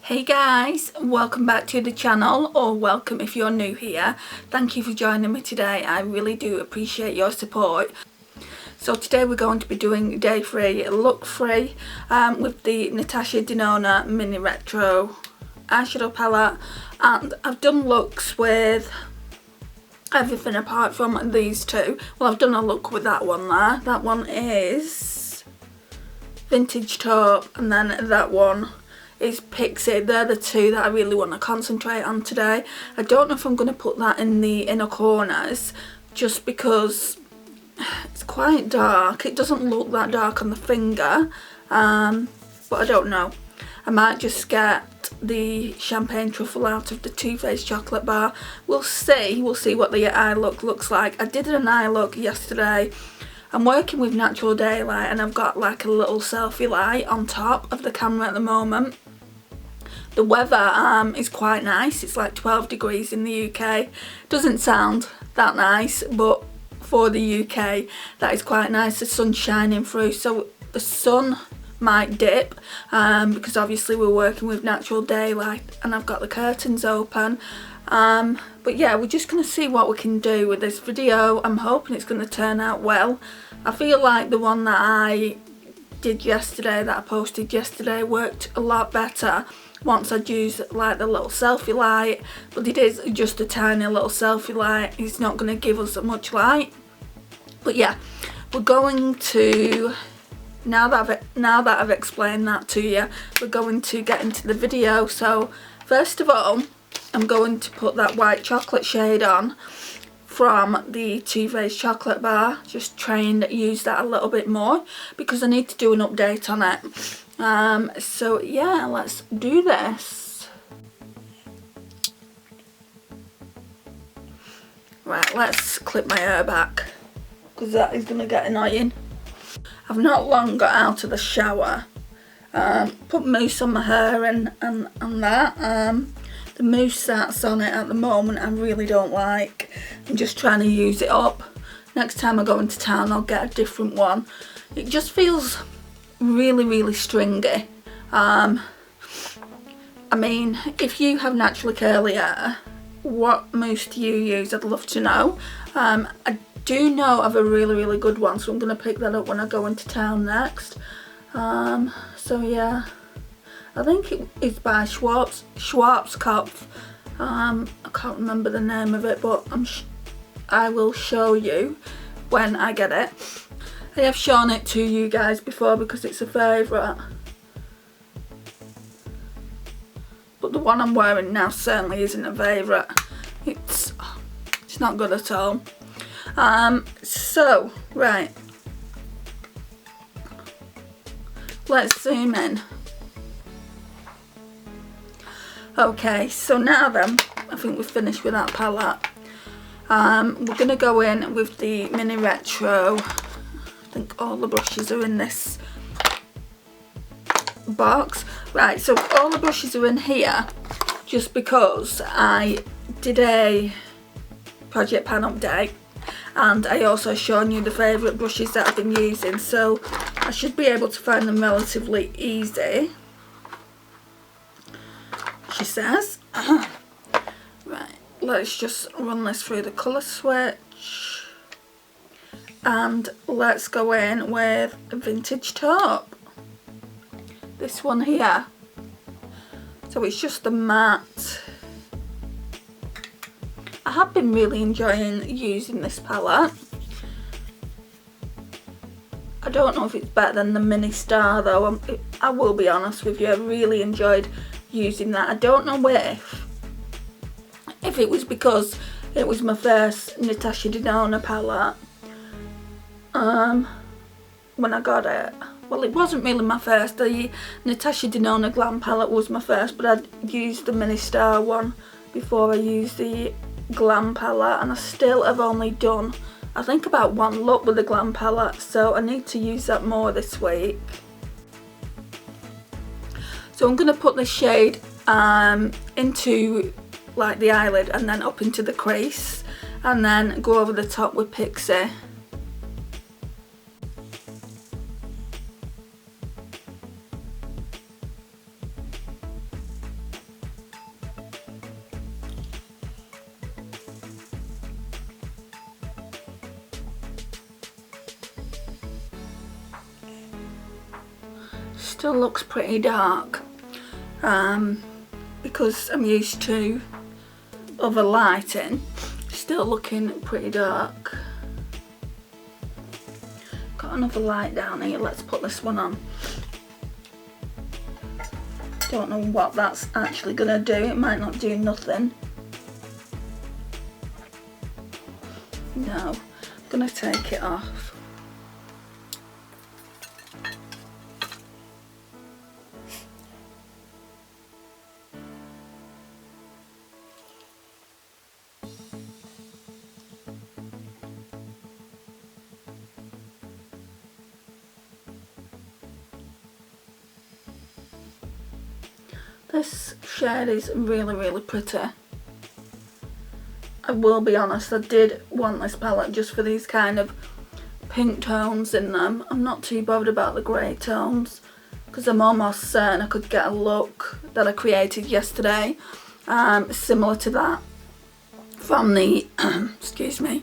Hey guys, welcome back to the channel, or welcome if you're new here. Thank you for joining me today. I really do appreciate your support. So today we're going to be doing day 3, look 3, with the Natasha Denona mini retro eyeshadow palette, and I've done looks with everything apart from these two. Well, I've done a look with that one there. That one is Vintage Taupe, and then that one is Pixie. They're the two that I really want to concentrate on today. I don't know if I'm going to put that in the inner corners just because it's quite dark. It doesn't look that dark on the finger, but I don't know. I might just get the champagne truffle out of the Too Faced chocolate bar. We'll see what the eye look looks like. I did an eye look yesterday. I'm working with natural daylight and I've got like a little selfie light on top of the camera at the moment. The weather is quite nice. It's like 12 degrees in the UK. Doesn't sound that nice, but for the UK that is quite nice. The sun's shining through, so the sun might dip because obviously we're working with natural daylight and I've got the curtains open. But yeah, we're just going to see what we can do with this video. I'm hoping it's going to turn out well. I feel like the one that I did yesterday, that I posted yesterday, worked a lot better once I'd used like the little selfie light, but it is just a tiny little selfie light. It's not going to give us much light. But yeah, we're going to, now that I've explained that to you, we're going to get into the video. So first of all, I'm going to put that white chocolate shade on from the Too Faced chocolate bar. Just try and use that a little bit more because I need to do an update on it. So yeah, let's do this. Right, let's clip my hair back because that is going to get annoying. I've not long got out of the shower. Put mousse on my hair and that. The mousse that's on it at the moment I really don't like. I'm just trying to use it up. Next time I go into town I'll get a different one. It just feels really stringy. I mean, if you have naturally curly hair, what mousse do you use? I'd love to know. I do know of a really good one, so I'm going to pick that up when I go into town next. So yeah, I think it is by Schwarzkopf. I can't remember the name of it, but I will show you when I get it. I have shown it to you guys before because it's a favourite. But the one I'm wearing now certainly isn't a favourite. It's not good at all. So, right. Let's zoom in. Okay, so now then, I think we've finished with that palette. We're going to go in with the mini retro. I think all the brushes are in this box. Right, so all the brushes are in here just because I did a project pan update and I also shown you the favourite brushes that I've been using, so I should be able to find them relatively easy, she says. Right, let's just run this through the colour switch. And let's go in with Vintage Taupe. This one here. So it's just the matte. I have been really enjoying using this palette. I don't know if it's better than the Mini Star though. I will be honest with you, I really enjoyed using that. I don't know if it was because it was my first Natasha Denona palette. When I got it, well, it wasn't really my first. The Natasha Denona Glam palette was my first, but I'd used the Mini Star one before I used the Glam palette, and I still have only done, I think, about one look with the Glam palette, so I need to use that more this week. So I'm going to put this shade into like the eyelid and then up into the crease, and then go over the top with Pixie. Still looks pretty dark because I'm used to other lighting. Still looking pretty dark. Got another light down here, let's put this one on. Don't know what that's actually gonna do, it might not do nothing. No, I'm gonna take it off. This shade is really pretty. I will be honest, I did want this palette just for these kind of pink tones in them. I'm not too bothered about the grey tones because I'm almost certain I could get a look that I created yesterday similar to that from the excuse me,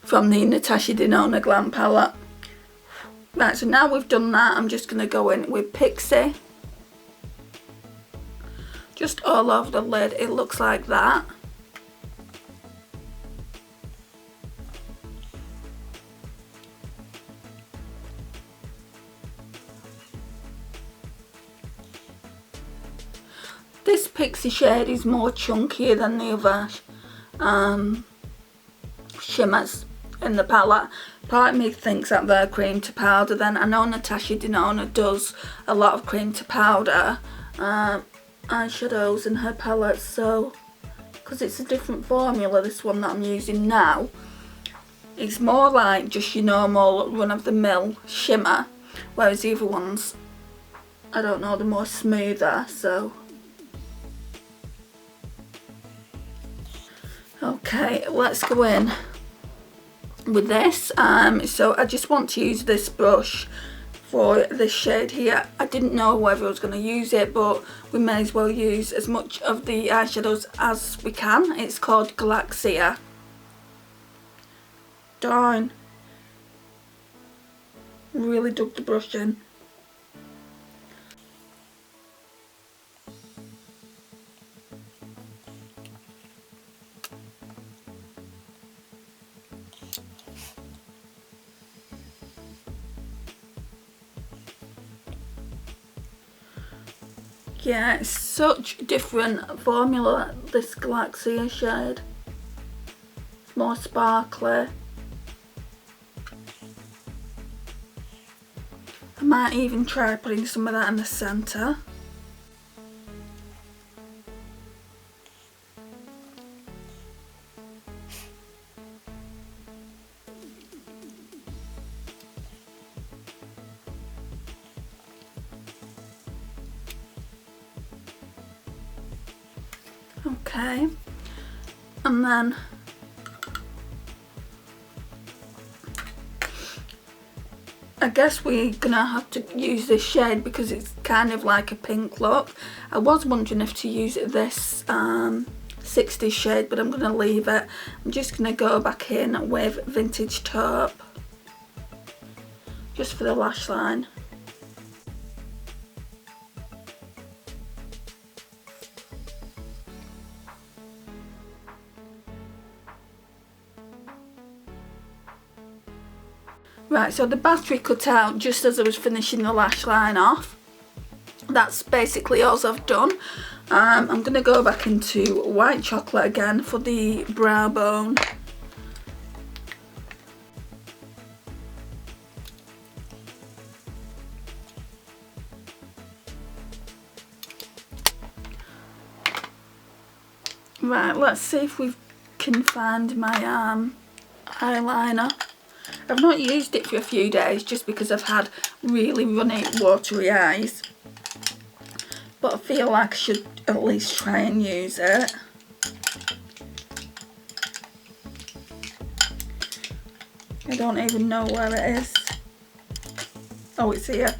from the Natasha Denona Glam palette. Right, so now we've done that, I'm just going to go in with Pixie. Just all over the lid, it looks like that. This Pixie shade is more chunkier than the other shimmers in the palette. Part of me thinks that they're cream to powder then. I know Natasha Denona does a lot of cream to powder eyeshadows in her palette, so because it's a different formula, this one that I'm using now, it's more like just your normal run-of-the-mill shimmer, whereas the other ones, I don't know, they're more smoother. So okay, let's go in with this. So I just want to use this brush for this shade here. I didn't know whether I was going to use it, but we may as well use as much of the eyeshadows as we can. It's called Galaxia. Darn, really dug the brush in. Yeah, it's such a different formula, this Galaxia shade. It's more sparkly. I might even try putting some of that in the centre. Okay, and then I guess we're gonna have to use this shade because it's kind of like a pink look. I was wondering if to use this 60s shade, but I'm gonna leave it. I'm just gonna go back in with Vintage Taupe just for the lash line. Right, so the battery cut out just as I was finishing the lash line off. That's basically all I've done. I'm going to go back into white chocolate again for the brow bone. Right, let's see if we can find my eyeliner. I've not used it for a few days just because I've had really runny, watery eyes. But I feel like I should at least try and use it. I don't even know where it is. Oh, it's here.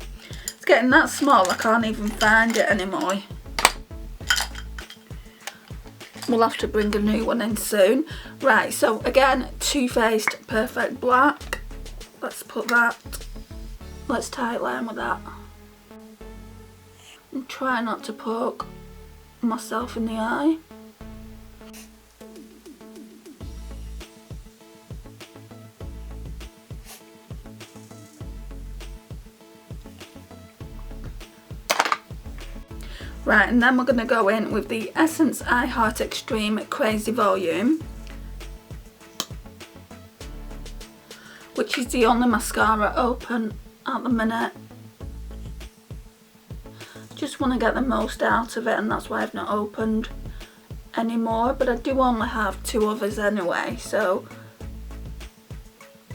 It's getting that small I can't even find it anymore. We'll have to bring a new one in soon. Right, so again, Too Faced Perfect Black. Let's put that, let's tie a line with that. and try not to poke myself in the eye. Right, and then we're going to go in with the Essence I Heart Extreme Crazy Volume, which is the only mascara open at the minute. Just want to get the most out of it, and that's why I've not opened any more, but I do only have 2 others anyway, so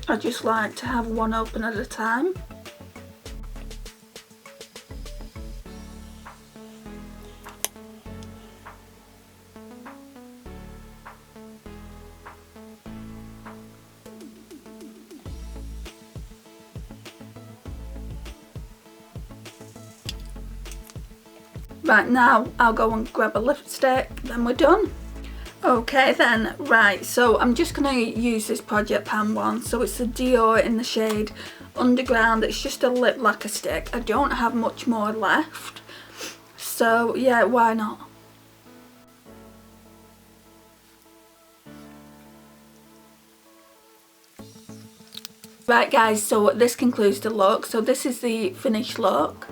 I just like to have one open at a time. Right, now I'll go and grab a lipstick, then we're done. Okay then, right, so I'm just going to use this Project Pan one. So it's a Dior in the shade Underground. It's just a lip lacquer stick. I don't have much more left, so yeah, why not? Right guys, so this concludes the look. So this is the finished look.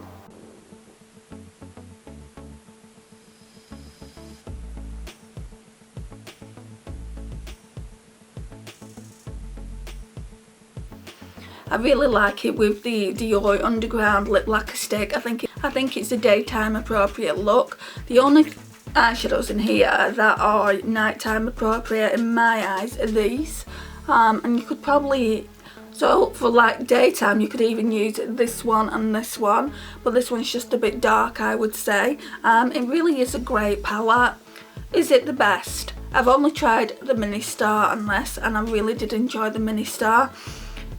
I really like it with the Dior Underground lip lacquer stick. I think it's a daytime appropriate look. The only eyeshadows in here that are nighttime appropriate in my eyes are these. And you could probably, so for like daytime you could even use this one and this one, but this one's just a bit dark, I would say. It really is a great palette. Is it the best? I've only tried the Mini Star and this, and I really did enjoy the Mini Star.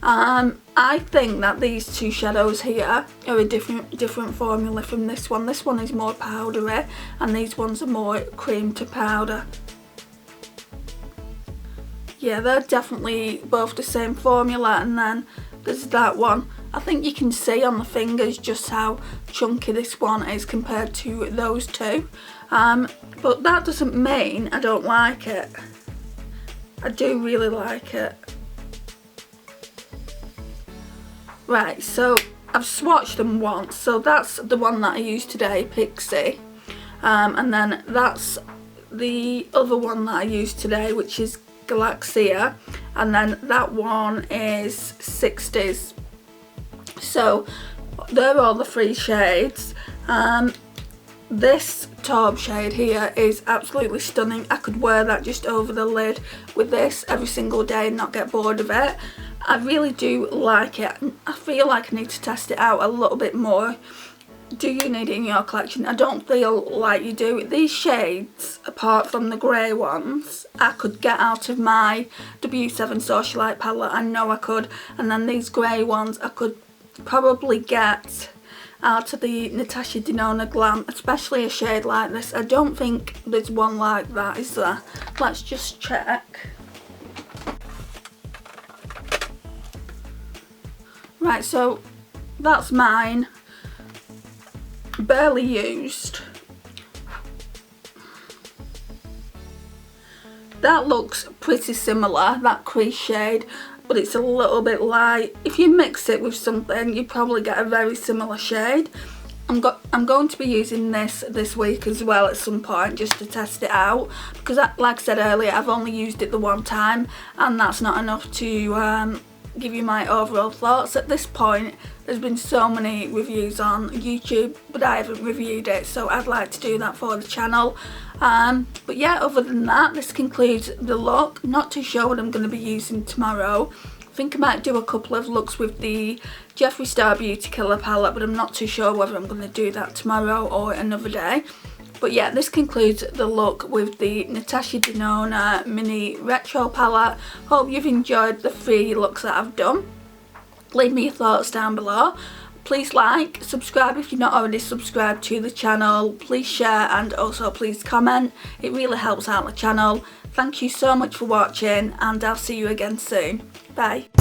I think that these 2 shadows here are a different formula from this one. This one is more powdery and these ones are more cream to powder. Yeah, they're definitely both the same formula, and then there's that one. I think you can see on the fingers just how chunky this one is compared to those 2. But that doesn't mean I don't like it. I do really like it. Right, so I've swatched them once. So that's the one that I used today, Pixie. And then that's the other one that I used today, which is Galaxia. And then that one is 60s. So they're all the 3 shades. This taupe shade here is absolutely stunning. I could wear that just over the lid with this every single day and not get bored of it. I really do like it. I feel like I need to test it out a little bit more. Do you need it in your collection? I don't feel like you do. These shades, apart from the grey ones, I could get out of my W7 Socialite palette. I know I could. And then these grey ones I could probably get out of the Natasha Denona Glam, especially a shade like this. I don't think there's one like that, is there? Let's just check. Right, so that's mine, barely used. That looks pretty similar, that crease shade, but it's a little bit light. If you mix it with something, you probably get a very similar shade. I'm going to be using this week as well at some point, just to test it out, because like I said earlier, I've only used it the one time and that's not enough to give you my overall thoughts. At this point there's been so many reviews on YouTube, but I haven't reviewed it, so I'd like to do that for the channel. But yeah, other than that, this concludes the look. Not too sure what I'm going to be using tomorrow. I think I might do a couple of looks with the Jeffree Star Beauty Killer palette, but I'm not too sure whether I'm going to do that tomorrow or another day. But yeah, this concludes the look with the Natasha Denona Mini Retro palette. Hope you've enjoyed the 3 looks that I've done. Leave me your thoughts down below. Please like, subscribe if you're not already subscribed to the channel. Please share and also please comment. It really helps out the channel. Thank you so much for watching and I'll see you again soon. Bye.